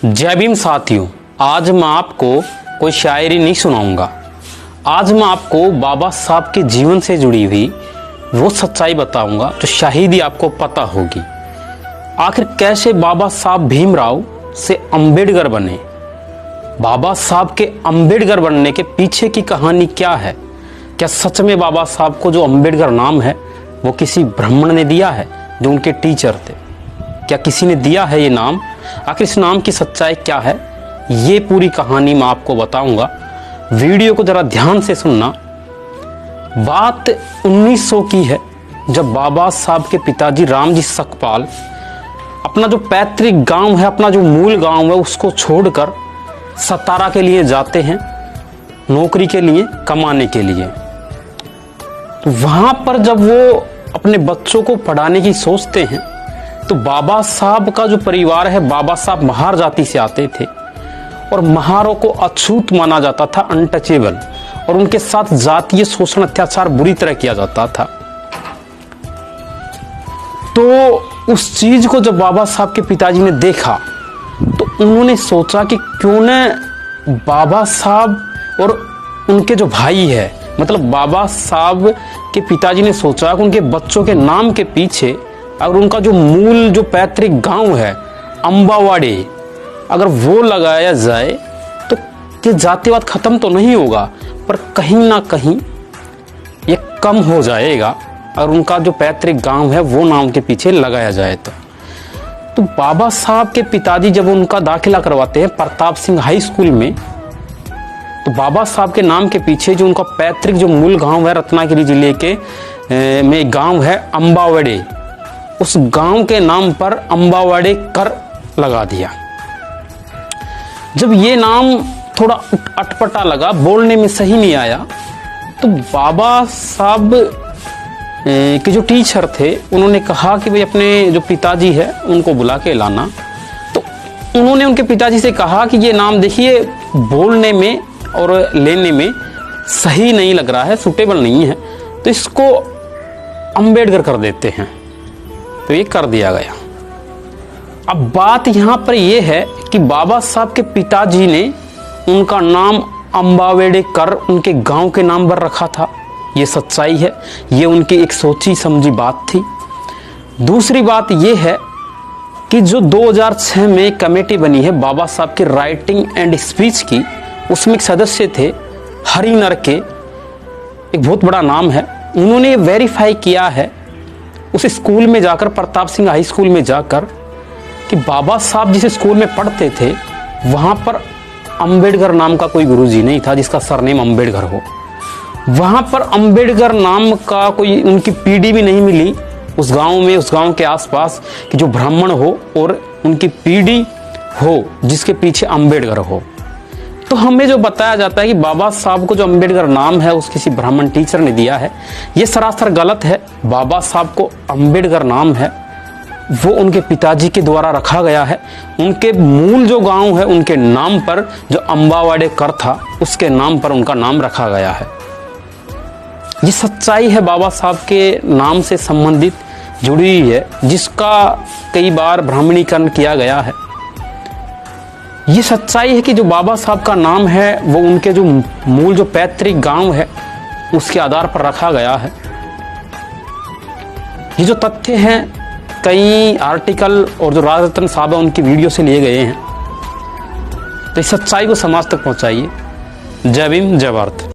जय भीम साथियों, आज मैं आपको कोई शायरी नहीं सुनाऊंगा। आज मैं आपको बाबा साहब के जीवन से जुड़ी हुई वो सच्चाई बताऊंगा जो शायद ही आपको पता होगी। आखिर कैसे बाबा साहब भीमराव से अंबेडकर बने, बाबा साहब के अंबेडकर बनने के पीछे की कहानी क्या है। क्या सच में बाबा साहब को जो अंबेडकर नाम है वो किसी ब्राह्मण ने दिया है जो उनके टीचर थे? क्या किसी ने दिया है ये नाम? आखिर इस नाम की सच्चाई क्या है, ये पूरी कहानी मैं आपको बताऊंगा। वीडियो को जरा ध्यान से सुनना। बात 1900 की है, जब बाबा साहब के पिताजी रामजी सकपाल अपना जो पैतृक गांव है, अपना जो मूल गांव है, उसको छोड़कर सतारा के लिए जाते हैं, नौकरी के लिए, कमाने के लिए। तो वहां पर जब वो अपने बच्चों को पढ़ाने की सोचते हैं तो बाबा साहब का जो परिवार है, बाबा साहब महार जाति से आते थे और महारों को अछूत माना जाता था, अनटचेबल, और उनके साथ जातीय शोषण अत्याचार बुरी तरह किया जाता था। तो उस चीज को जब बाबा साहब के पिताजी ने देखा तो उन्होंने सोचा कि क्यों न बाबा साहब और उनके जो भाई है, मतलब बाबा साहब के पिताजी ने सोचा कि उनके बच्चों के नाम के पीछे अगर उनका जो मूल जो पैतृक गांव है अम्बावाड़े, अगर वो लगाया जाए तो ये जातिवाद खत्म तो नहीं होगा, पर कहीं ना कहीं ये कम हो जाएगा अगर उनका जो पैतृक गांव है वो नाम के पीछे लगाया जाए तो बाबा साहब के पिताजी जब उनका दाखिला करवाते हैं प्रताप सिंह हाई स्कूल में, तो बाबा साहब के नाम के पीछे जो उनका पैतृक जो मूल गांव है रत्नागिरी जिले के में गांव है अम्बावाड़े, उस गांव के नाम पर अम्बावाड़े कर लगा दिया। जब ये नाम थोड़ा अटपटा लगा, बोलने में सही नहीं आया, तो बाबा साहब के जो टीचर थे उन्होंने कहा कि भाई अपने जो पिताजी है उनको बुला के लाना। तो उन्होंने उनके पिताजी से कहा कि ये नाम देखिए बोलने में और लेने में सही नहीं लग रहा है, सूटेबल नहीं है, तो इसको अंबेडकर कर देते हैं। तो ये कर दिया गया। अब बात यहां पर यह है कि बाबा साहब के पिताजी ने उनका नाम अम्बावेड़े कर उनके गांव के नाम पर रखा था, ये सच्चाई है, ये उनकी एक सोची समझी बात थी। दूसरी बात यह है कि जो 2006 में कमेटी बनी है बाबा साहब की राइटिंग एंड स्पीच की, उसमें एक सदस्य थे हरिनर के, एक बहुत बड़ा नाम है, उन्होंने वेरीफाई किया है उस स्कूल में जाकर, प्रताप सिंह हाई स्कूल में जाकर, कि बाबा साहब जिस स्कूल में पढ़ते थे वहां पर अंबेडकर नाम का कोई गुरुजी नहीं था जिसका सरनेम अंबेडकर हो। वहां पर अंबेडकर नाम का कोई उनकी पीढ़ी भी नहीं मिली उस गांव में, उस गांव के आसपास, कि जो ब्राह्मण हो और उनकी पीढ़ी हो जिसके पीछे अंबेडकर हो। तो हमें जो बताया जाता है कि बाबा साहब को जो अंबेडकर नाम है उस किसी ब्राह्मण टीचर ने दिया है, ये सरासर गलत है। बाबा साहब को अंबेडकर नाम है वो उनके पिताजी के द्वारा रखा गया है। उनके मूल जो गांव है उनके नाम पर, जो अम्बावाड़े कर था उसके नाम पर उनका नाम रखा गया है। ये सच्चाई है बाबा साहब के नाम से संबंधित जुड़ी हुई है, जिसका कई बार ब्राह्मणीकरण किया गया है। ये सच्चाई है कि जो बाबा साहब का नाम है वो उनके जो मूल जो पैतृक गांव है उसके आधार पर रखा गया है। ये जो तथ्य हैं कई आर्टिकल और जो राजरत्न साहब है उनकी वीडियो से लिए गए हैं। तो इस सच्चाई को समाज तक पहुंचाइए। जय भीम, जय भारत।